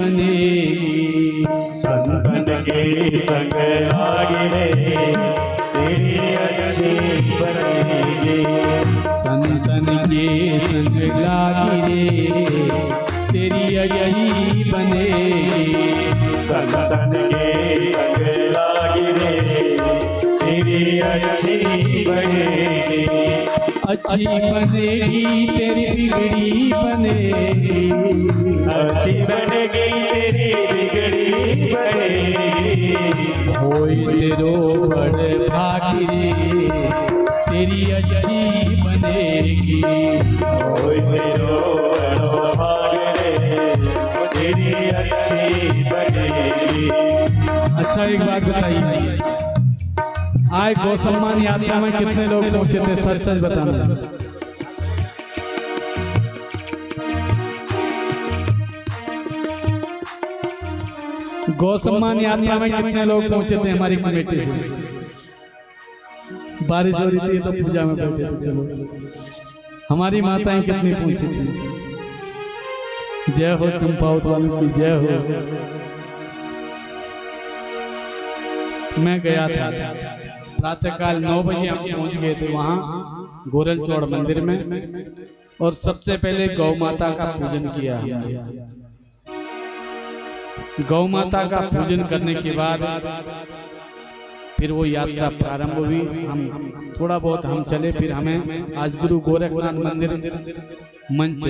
बनेगी। संतन के संग लागे रे तेरी अच्छी बनेगी। संतन के संग लागी रे तेरी अच्छी बनेगी। संतन के संग लागे रे तेरी अच्छी बनेगी। अच्छी बनेगी तेरी बिगड़ी बनेगी। अच्छी बनेगी तेरी बिगड़ी बनेगी। होई तेरो बड़ भागी रे तेरी अच्छी बनेगी। ओए तेरो बड़ो भाग रे तेरी अच्छी बनेगी। अच्छा एक बात बताइए, आज गौसम्मान यात्रा में कितने लोग पहुंचे थे? सच सच बताना। गौसम्मान यात्रा में कितने लोग पहुंचे थे हमारी कमेटी से? बारिश हो रही थी तो पूजा में बैठे थे। चलो हमारी माताएं कितनी पहुंची थी? जय हो चंपावत वालों की जय हो। मैं गया था प्रातःकाल 9 बजे हम पहुंच गए थे वहाँ गोरल चौड़ मंदिर में, और सबसे पहले गौ माता का पूजन किया हमने। गौ माता का पूजन करने के बाद फिर वो यात्रा प्रारंभ हुई। हम थोड़ा बहुत हम चले, फिर हमें आज गुरु गोरखनाथ मंदिर मंच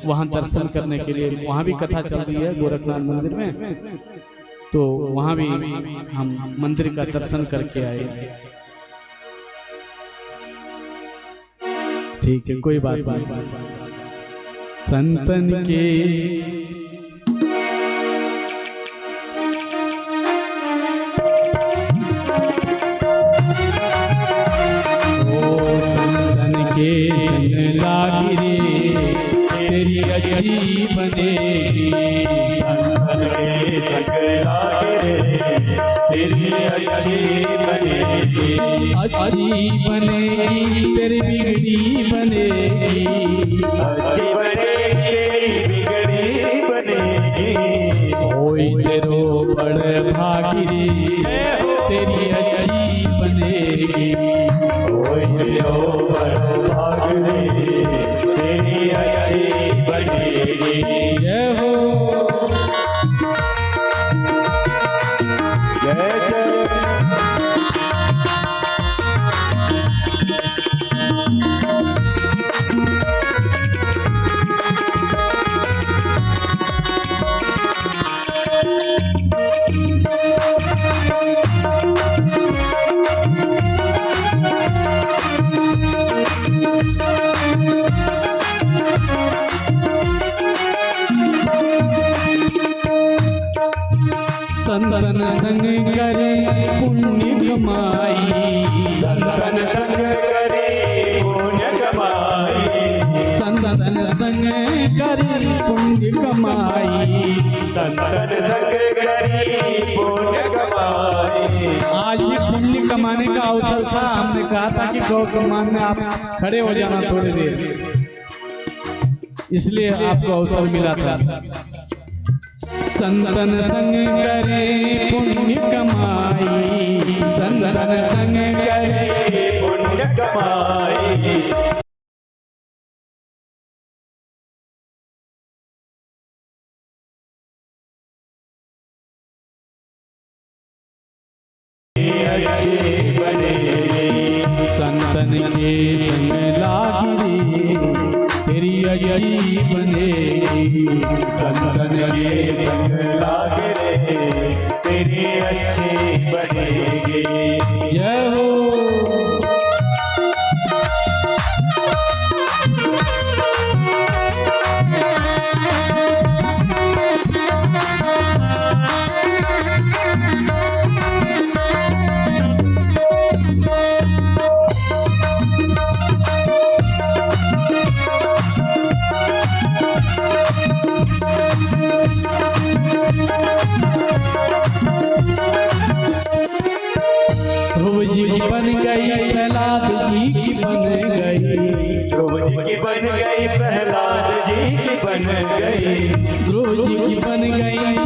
वहाँ दर्शन करने के लिए, वहाँ भी कथा चल रही है गोरखनाथ मंदिर में, तो वहाँ भी हम मंदिर का दर्शन करके आए। ठीक है, कोई बात नहीं। संतन के संग लागी रे तेरी अच्छी बनेगी। संतन के संग लागे रे तेरी अच्छी बनेगी। अच्छी बनेगी तेरी बिगड़ी बनेगी। अच्छी बनेगी तेरी बिगड़ी बनेगी। होई तेरो बड़ भागी रे तेरी अच्छी बनेगी। ओए तेरो बड़ो भाग रे तेरी अच्छी बनेगी। जय हो जय जय। संतन संग करे पुण्य कमाई। संतन संग करे पुण्य कमाई। संतन संग करे पुण्य कमाई। संतन संग करे पुण्य कमाई। आज ये पुण्य कमाने का अवसर था। हमने कहा था कि गौ सम्मान में आप खड़े हो जाना थोड़ी देर, इसलिए आपको अवसर मिला था। संतन संग करे पुण्य कमाई। संतन संग करे पुण्य कमाई। अच्छी बनेगी। संतन के संग लागी रे तेरी अच्छी बनेगी। संतन के संग लागे रे तेरी अच्छी बनेगी। जय हो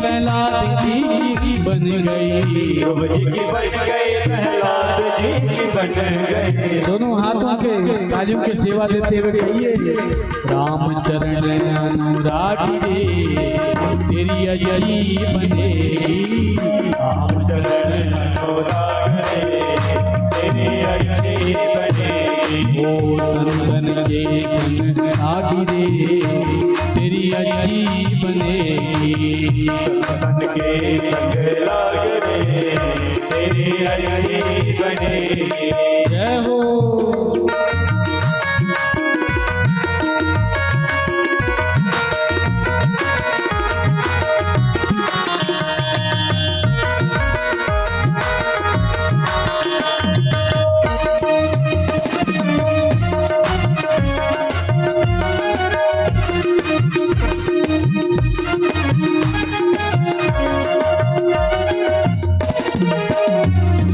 प्रहलाद जी की बन गई। ध्रुव जी की बन गई, प्रहलाद जी की बन गई। दोनों हाथों के तालियों की सेवा देते हुए कहिए, राम चरण अनुरागी रे तेरी अजी बनेगी। राम चरण अनुरागी रे तेरी अच्छी बनेगी। ओ संतन के संग लागी रे तेरी अच्छी बनेगी। संतन के संग लाग रे तेरी अच्छी बनेगी। जय हो।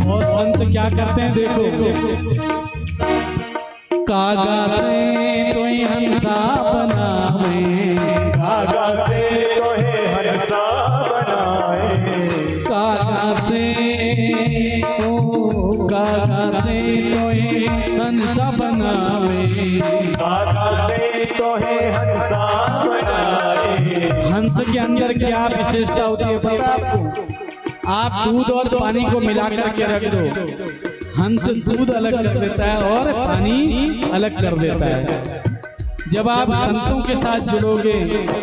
और संत क्या करते हैं देखो, कागा से कोई हंसा बनावे, कागा से तोहे हंसा बनाए। कागा से ओ कागा से कोई हंसा बनावे। कागा से तोहे हंसा बनाए। हंस के अंदर क्या विशेषता होती है पता है आपको? आप दूध और पानी को मिलाकर के रख दो, हंस दूध अलग कर देता है और पानी अलग कर देता है। जब आप संतों के साथ जुड़ोगे,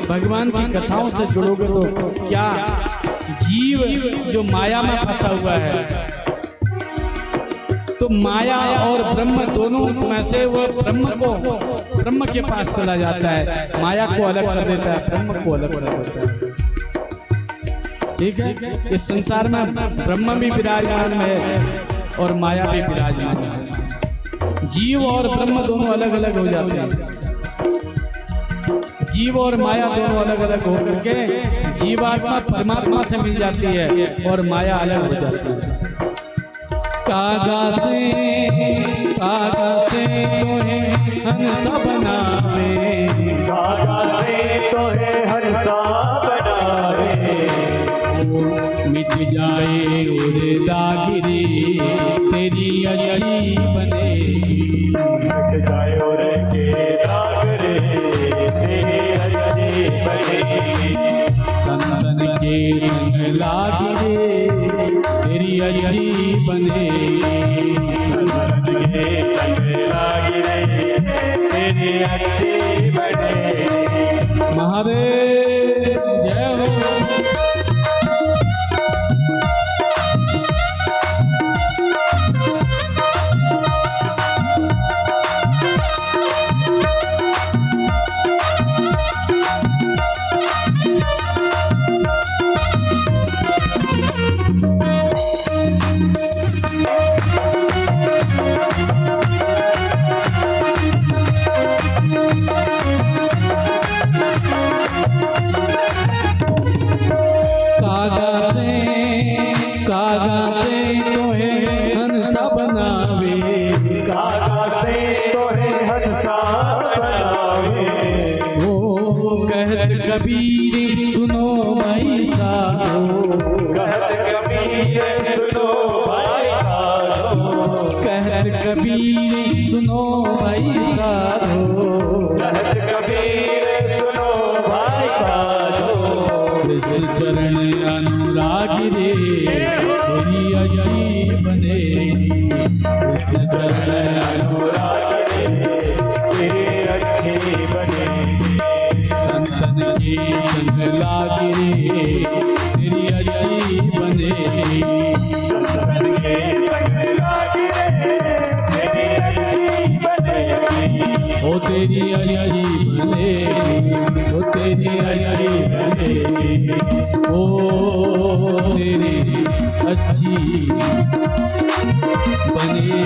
भगवान की कथाओं से जुड़ोगे, तो क्या जीव जो माया में फंसा हुआ है, तो माया और ब्रह्म दोनों में से वो ब्रह्म के पास चला जाता है, माया को अलग कर देता है, ब्रह्म को अलग कर देता है। ठीक है, इस संसार में ब्रह्म भी विराजमान है और माया भी विराजमान है। जीव और ब्रह्म दोनों अलग अलग हो जाते हैं। जीव और माया दोनों अलग अलग होकर के जीवात्मा परमात्मा से मिल जाती है और माया अलग हो जाती है। कागा से तोहे हंसा बनावे, कागा से तोहे हंसा बनावे। मिट जाए और दागिरी तेरी अच्छी बनेगी। मिट जाए और के दाग रे तेरी अच्छी बनेगी। संतन के संग लागी रे तेरी अच्छी बनेगी। संतन के संग लागी रे तेरी अच्छी बनेगी। महादेव जय हो। कागा से तोहे हंसा बनावे, कागा से तोहे हंसा बनावे। ओ कहत कबीर सुनो भाई साधो, कहत कबीर सुनो भाई साधो। कहत कबीर सुनो भाई साधो, कहत कबीर सुनो भाई साधो। कृष्ण चरण अनुरागी रे तेरी अच्छी बनेगी। कृष्ण चरण अनुरागी रे तेरी अच्छी बनेगी। संतन के संग लागी रे तेरी अच्छी बनेगी। संतन के संग लागी रे तेरी अच्छी बनेगी। ओ तेरी अच्छी बनेगी, ओ तेरी अच्छी बनेगी, ओ तेरी अच्छी बनेगी।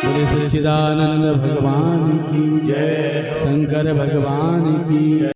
बोले सच्चिदानंद भगवान की जय, शंकर भगवान की।